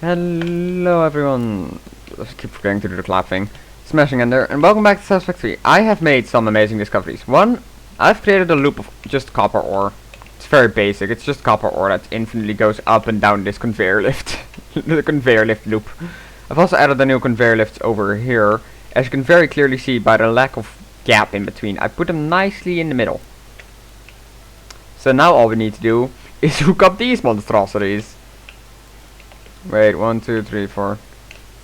Hello everyone, I keep forgetting to do the clap thing. Smashing Ender, and welcome back to Satisfactory. I have made some amazing discoveries. One, I've created a loop of just copper ore. It's very basic, it's just copper ore that infinitely goes up and down this conveyor lift. The conveyor lift loop. I've also added a new conveyor lift over here. As you can very clearly see by the lack of gap in between, I put them nicely in the middle. So now all we need to do is hook up these monstrosities. Wait, 1, 2, 3, 4.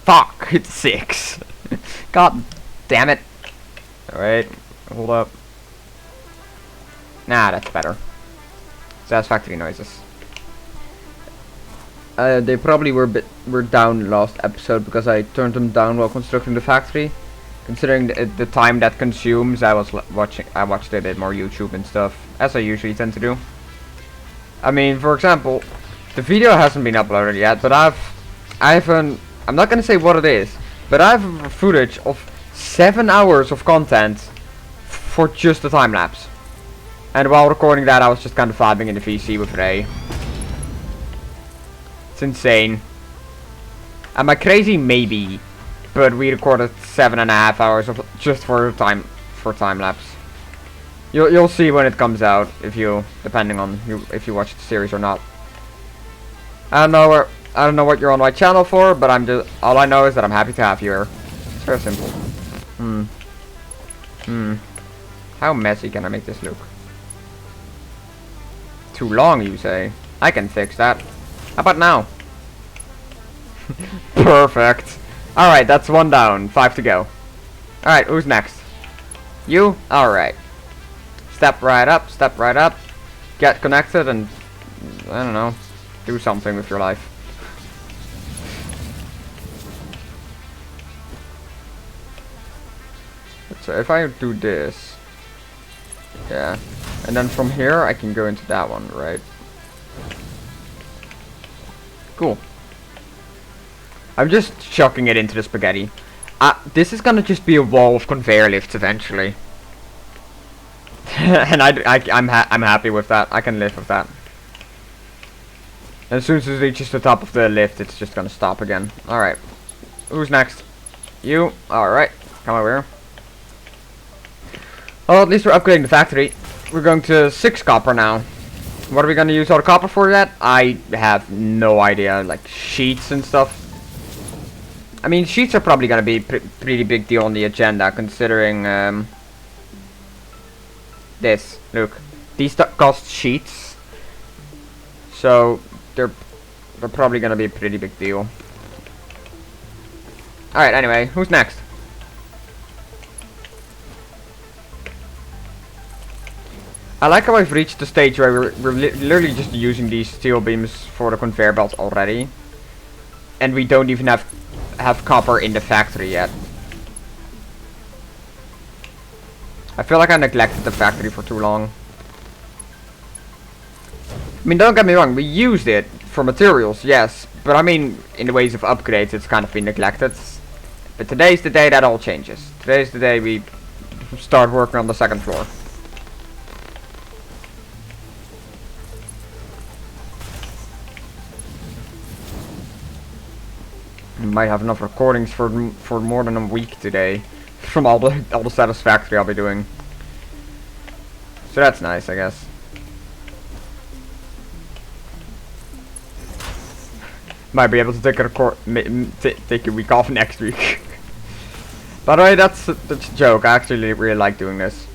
Fuck, it's 6. God damn it. Wait, hold up. Nah, that's better. Satisfactory noises. They probably were down last episode because I turned them down while constructing the factory. Considering the time that consumes, I watched a bit more YouTube and stuff, as I usually tend to do. I mean, for example, the video hasn't been uploaded yet, but I'm not gonna say what it is, but I have footage of 7 hours of content for just the time lapse. And while recording that, I was just kind of vibing in the VC with Ray. It's insane. Am I crazy? Maybe, but we recorded 7.5 hours of just for time lapse. You'll see when it comes out, depending on if you watch the series or not. I don't know what you're on my channel for, but all I know is that I'm happy to have you here. It's very simple. How messy can I make this look? Too long, you say? I can fix that. How about now? Perfect. Alright, that's 1 down, 5 to go. Alright, who's next? You? Alright. Step right up. Get connected and, I don't know, do something with your life. So if I do this, yeah, and then from here I can go into that one, right? Cool. I'm just chucking it into the spaghetti. This is gonna just be a wall of conveyor lifts eventually. And I'm happy with that. I can live with that. As soon as it reaches the top of the lift, it's just gonna stop again. Alright. Who's next? You? Alright. Come over here. Well, at least we're upgrading the factory. We're going to 6 copper now. What are we gonna use all the copper for yet? I have no idea. Like sheets and stuff. I mean, sheets are probably gonna be pretty big deal on the agenda, considering this. Look, these cost sheets, so they're probably gonna be a pretty big deal. All right. Anyway, who's next? I like how I've reached the stage where we're literally just using these steel beams for the conveyor belt already, and we don't even have copper in the factory yet. I feel like I neglected the factory for too long. I mean, don't get me wrong, we used it for materials, yes, but I mean, in the ways of upgrades, it's kind of been neglected. But today's the day that all changes. Today's the day we start working on the 2nd floor. We might have enough recordings for more than a week today, from all the Satisfactory I'll be doing. So that's nice, I guess. Might be able to take a week off next week. By the way, that's a joke. I actually really like doing this.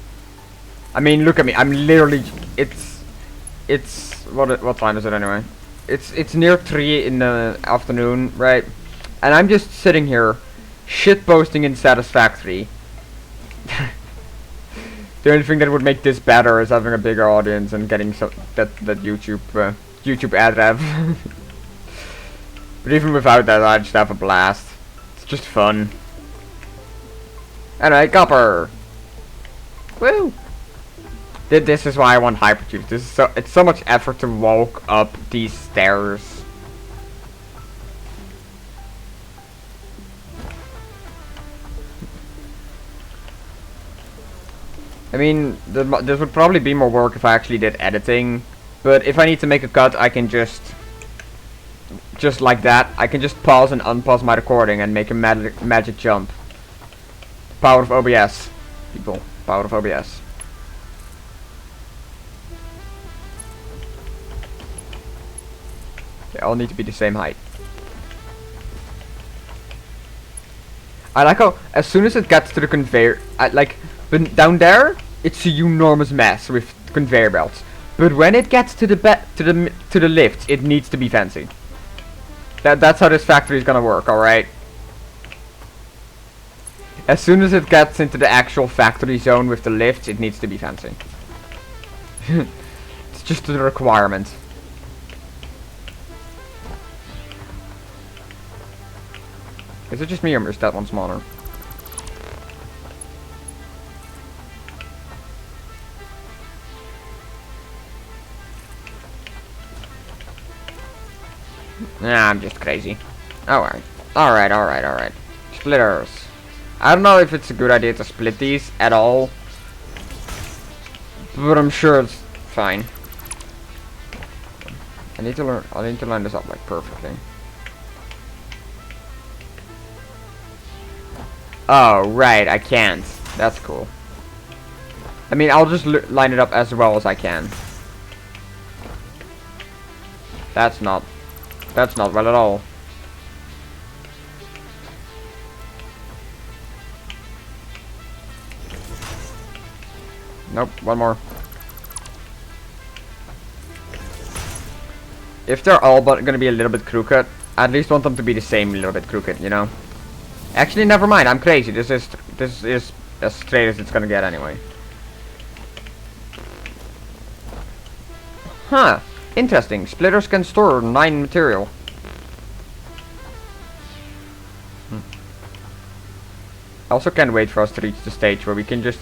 I mean, look at me. I'm literally. It's what time is it anyway? It's near 3 in the afternoon, right? And I'm just sitting here, shit posting in Satisfactory. The only thing that would make this better is having a bigger audience and getting that YouTube ad rev. But even without that, I just have a blast. It's just fun. Anyway, copper. Woo! This is why I want hypertube. It's so much effort to walk up these stairs. I mean, this would probably be more work if I actually did editing, but if I need to make a cut, I can just just like that. I can just pause and unpause my recording and make a magic jump. Power of OBS. People, power of OBS. They all need to be the same height. I like how as soon as it gets to the conveyor, but down there it's a enormous mess with conveyor belts. But when it gets to the lift, it needs to be fancy. That's how this factory is gonna work, alright? As soon as it gets into the actual factory zone with the lifts, it needs to be fancy. It's just a requirement. Is it just me or is that one smaller? Nah, I'm just crazy. Alright. Alright. Splitters. I don't know if it's a good idea to split these at all. But I'm sure it's fine. I need to line this up like perfectly. Oh, right, I can't. That's cool. I mean, I'll just line it up as well as I can. That's not well at all. Nope, one more. If they're all but gonna be a little bit crooked, I at least want them to be the same little bit crooked, you know? Actually, never mind, I'm crazy. This is as straight as it's gonna get anyway. Huh. Interesting. Splitters can store 9 material. I also can't wait for us to reach the stage where we can just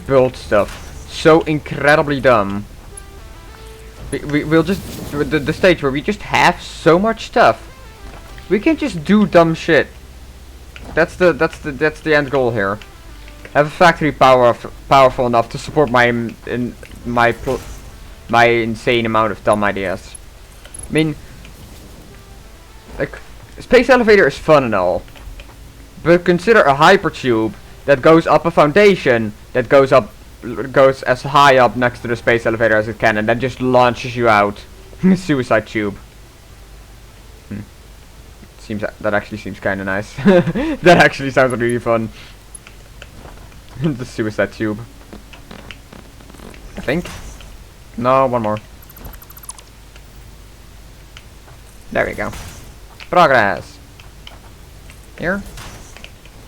build stuff so incredibly dumb. We'll just the stage where we just have so much stuff. We can just do dumb shit. That's the end goal here. Have a factory powerful enough to support my insane amount of dumb ideas. I mean, like, space elevator is fun and all, but consider a hypertube that goes up a foundation that goes as high up next to the space elevator as it can, and then just launches you out. Suicide tube. That actually seems kind of nice. That actually sounds really fun. The suicide tube. I think. No, one more. There we go. Progress. Here?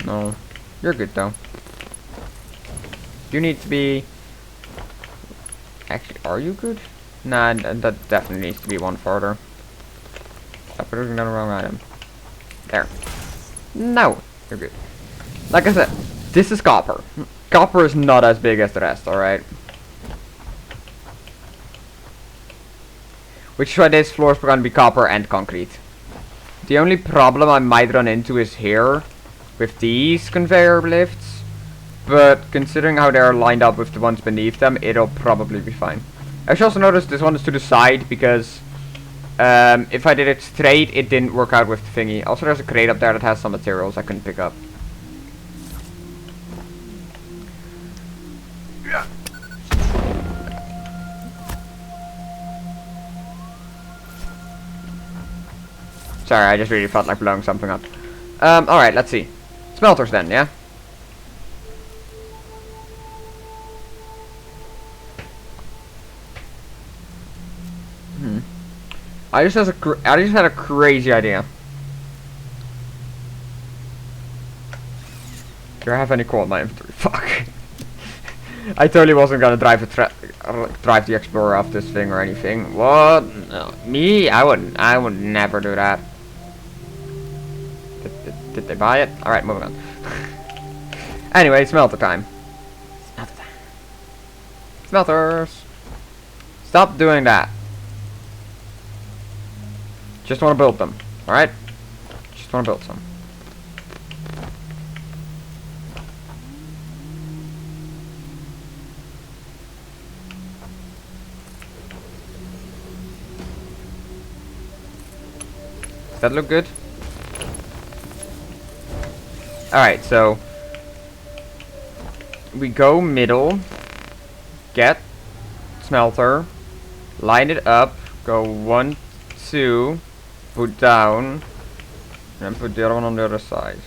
No. You're good though. You need to be... Actually, are you good? Nah, that definitely needs to be one further. Stop putting down the wrong item. There. No. You're good. Like I said, this is copper. Copper is not as big as the rest, alright? Which is why this floor is going to be copper and concrete. The only problem I might run into is here, with these conveyor lifts. But considering how they're lined up with the ones beneath them, it'll probably be fine. I should also notice this one is to the side because if I did it straight, it didn't work out with the thingy. Also, there's a crate up there that has some materials I couldn't pick up. Yeah. Sorry, I just really felt like blowing something up. Alright, let's see. Smelters then, yeah? I just had a crazy idea. Do I have any coal in my inventory? Fuck. I totally wasn't gonna drive the Explorer off this thing or anything. What? No. Me? I would never do that. Did they buy it? Alright, moving on. Anyway, smelter time. Smelter time. Smelters. Stop doing that. Just want to build them, alright? Just want to build some. that look good? Alright, so we go middle, get smelter, line it up, go 1, 2, put down, and put the other one on the other side.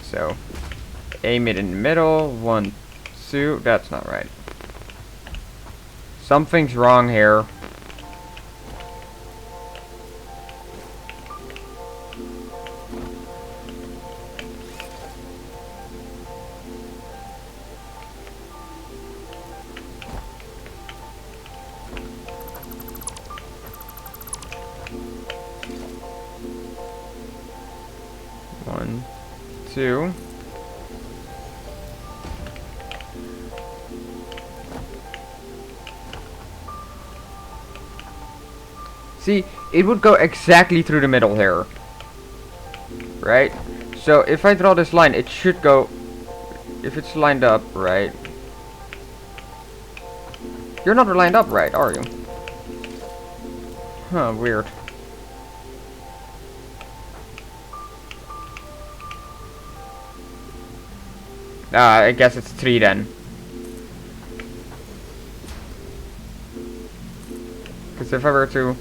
So aim it in the middle, 1, 2, that's not right. Something's wrong here. One, two. See, it would go exactly through the middle here. Right? So if I draw this line, it should go, if it's lined up right. You're not lined up right, are you? Huh, weird. I guess it's 3 then. Because if I were to...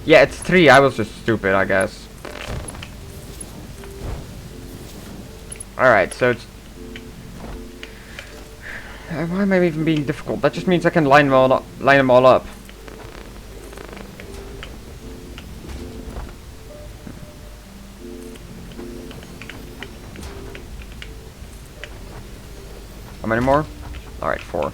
Yeah, it's 3. I was just stupid, I guess. Alright, so it's... why am I even being difficult? That just means I can line them all up. How many more? Alright, 4.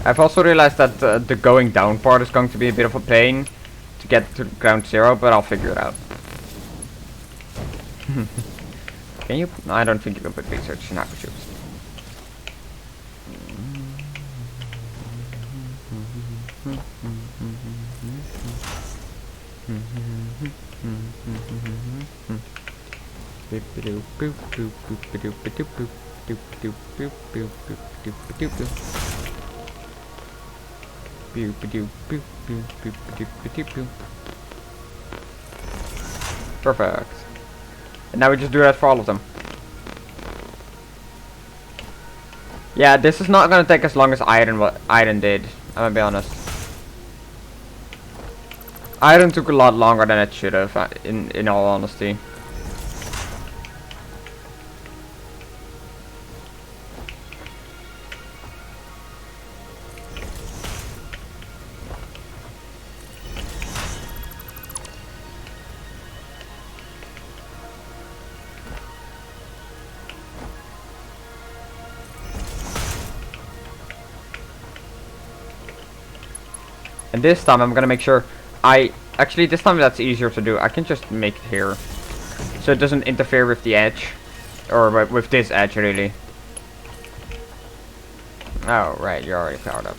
I've also realized that the going down part is going to be a bit of a pain to get to ground 0, but I'll figure it out. Can you? No, I don't think you can put research in aqua tubes. Perfect. And now we just do that for all of them. Yeah, this is not gonna take as long as Iron did. I'm gonna be honest. Iron took a lot longer than it should have, in all honesty. And this time I'm gonna make sure actually this time that's easier to do. I can just make it here. So it doesn't interfere with the edge. Or with this edge really. Oh right, you're already powered up.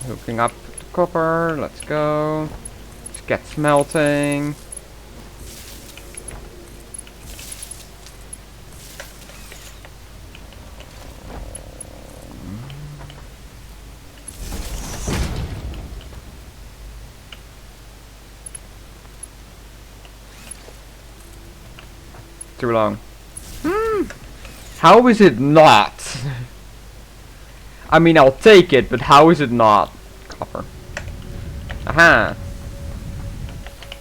Hooking up the copper, let's go. Let's get smelting. Too long. How is it not? I mean, I'll take it, but how is it not? Copper. Aha!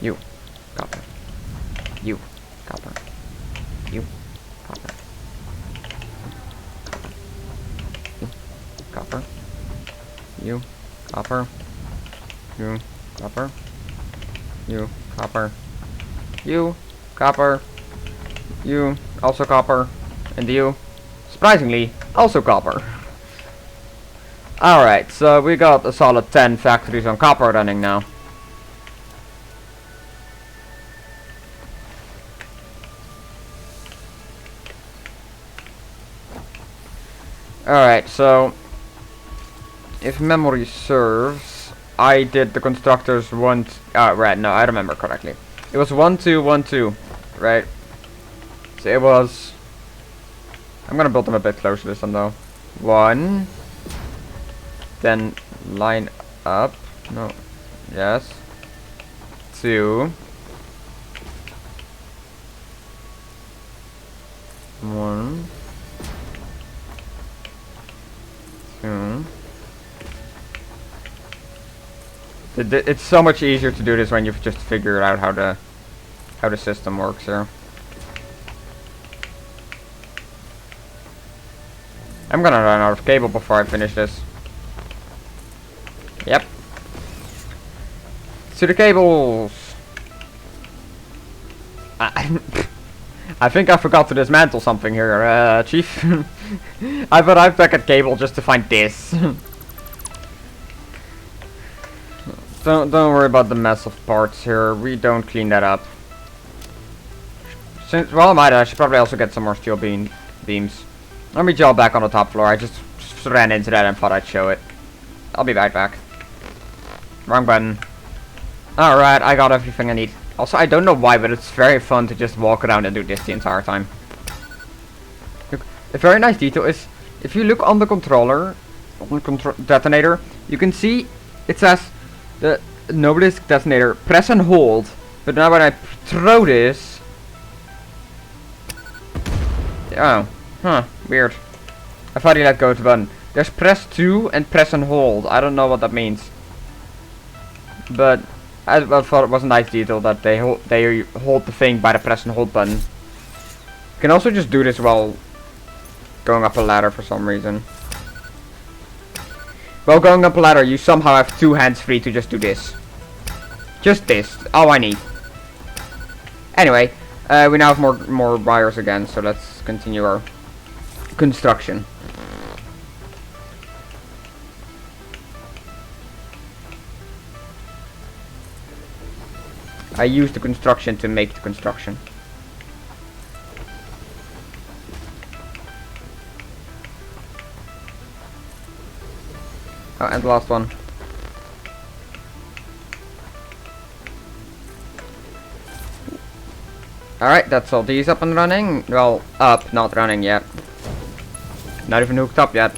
You. Copper. You. Copper. You. Copper. copper. You, copper. You, copper. You, copper. You, copper. You, also copper. And you, surprisingly, also copper. Alright, so we got a solid 10 factories on copper running now. Alright, so if memory serves, I did the constructors right, no, I remember correctly. It was 1, 2, 1, 2, right? So it was, I'm gonna build them a bit closer to this one though. 1, then line up, no, yes, 2, 1, 2. It's so much easier to do this when you've just figured out how the system works here. I'm gonna run out of cable before I finish this. Yep. To the cables. I think I forgot to dismantle something here, Chief. I thought I'd back at cable just to find this. Don't worry about the mess of parts here. We don't clean that up. Well, I should probably also get some more steel beams. Let me gel back on the top floor. I just ran into that and thought I'd show it. I'll be right back. Wrong button. Alright, I got everything I need. Also, I don't know why, but it's very fun to just walk around and do this the entire time. Look, a very nice detail is, if you look on the controller, on the detonator, you can see it says the Noblisk detonator, press and hold. But now when I throw this... Oh, huh, weird. I thought he let go of the button. There's press 2 and press and hold. I don't know what that means. But I thought it was a nice detail that they hold the thing by the press and hold button. You can also just do this while going up a ladder for some reason. While going up a ladder, you somehow have 2 hands free to just do this. Just this. All I need. Anyway, we now have more wires again, so let's continue our construction. I use the construction to make the construction. Oh, and the last one. Alright, that's all these up and running. Well, up, not running yet. Not even hooked up yet.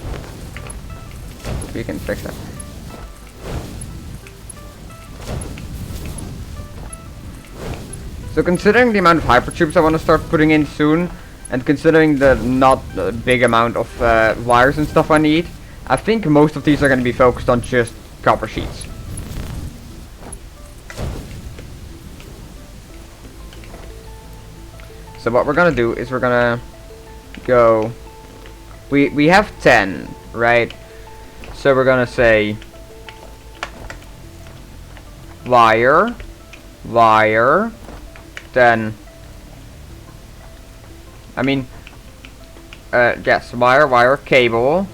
We can fix that. So considering the amount of hypertubes I want to start putting in soon, and considering the not big amount of wires and stuff I need, I think most of these are going to be focused on just copper sheets. So what we're going to do is we're going to go... We have 10, right? So we're going to say... Wire. Wire. Then... I mean... yes, wire, wire, cable.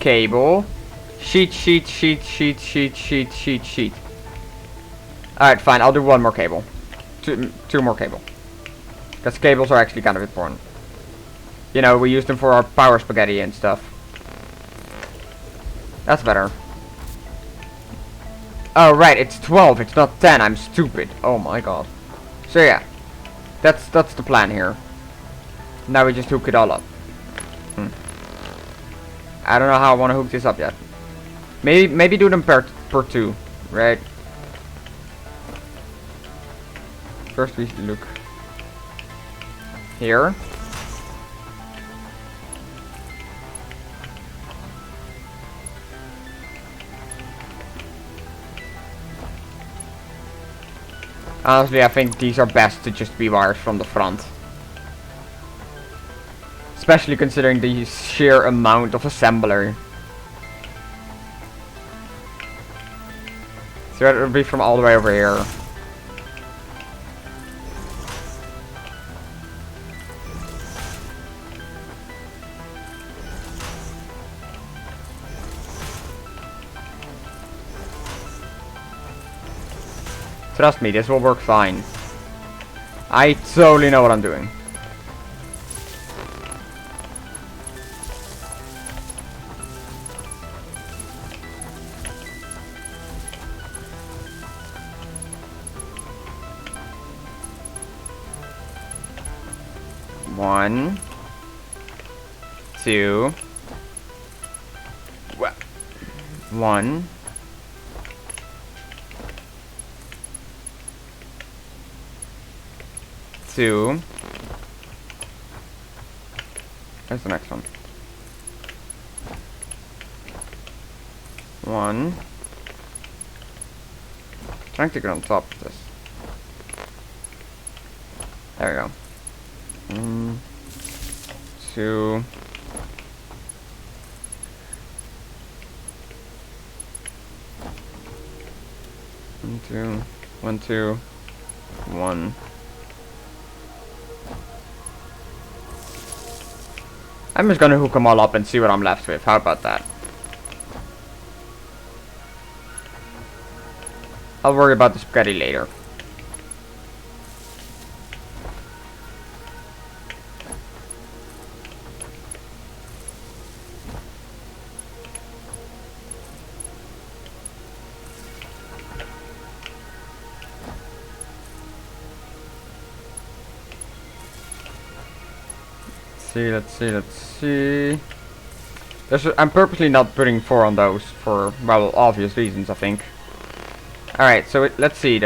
Cable. Sheet, sheet, sheet, sheet, sheet, sheet, sheet, sheet. Alright, fine, I'll do one more cable. Two more cable. Because cables are actually kind of important. You know, we use them for our power spaghetti and stuff. That's better. Oh, right, it's 12, it's not 10, I'm stupid. Oh my god. So yeah, that's the plan here. Now we just hook it all up. I don't know how I want to hook this up yet. Maybe do them per 2, right? First we look here. Honestly, I think these are best to just be wires from the front. Especially considering the sheer amount of assembler. So it would be from all the way over here. Trust me, this will work fine. I totally know what I'm doing. One, two, one, two. Where's the next one? One. Trying to get on top of this. There we go. Two. One, two, one. I'm just gonna hook them all up and see what I'm left with. How about that? I'll worry about the spaghetti later. Let's see. I'm purposely not putting 4 on those for, well, obvious reasons, I think. Alright, so let's see.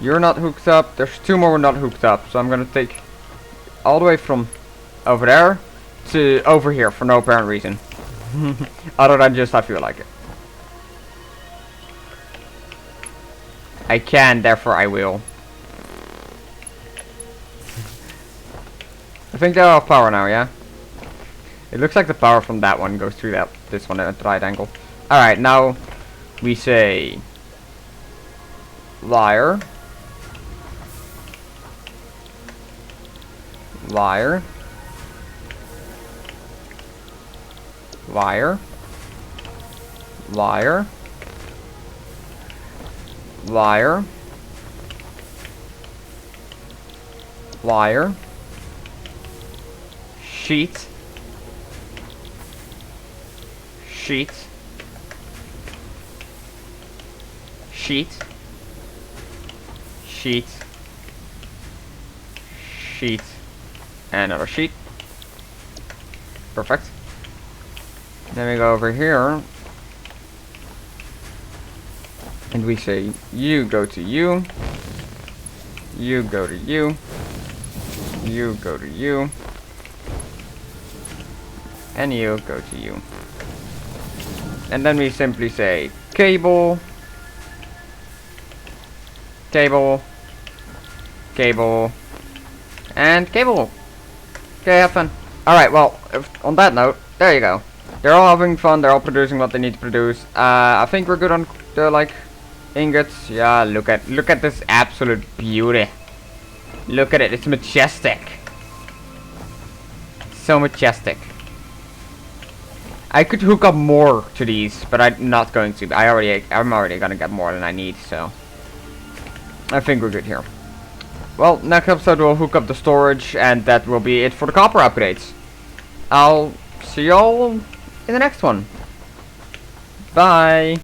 You're not hooked up. There's 2 more not hooked up. So I'm gonna take all the way from over there to over here for no apparent reason. Other than just I feel like it. I can, therefore I will. I think they're off power now, yeah? It looks like the power from that one goes through this one at a right angle. Alright, now we say liar. Liar. Liar. Liar. Liar. Liar. Sheet. Sheet. Sheet. Sheet. Sheet. And another sheet. Perfect. Then we go over here. And we say you go to you. You go to you. You go to you. And you go to you. And then we simply say cable, cable, cable, and cable. Okay, have fun. Alright, well, on that note, there you go. They're all having fun, they're all producing what they need to produce. I think we're good on the, like, ingots. Yeah, look at this absolute beauty. Look at it, it's majestic. So majestic. I could hook up more to these, but I'm not going to. I'm already gonna get more than I need, so I think we're good here. Well, next episode we'll hook up the storage, and that will be it for the copper upgrades. I'll see y'all in the next one. Bye.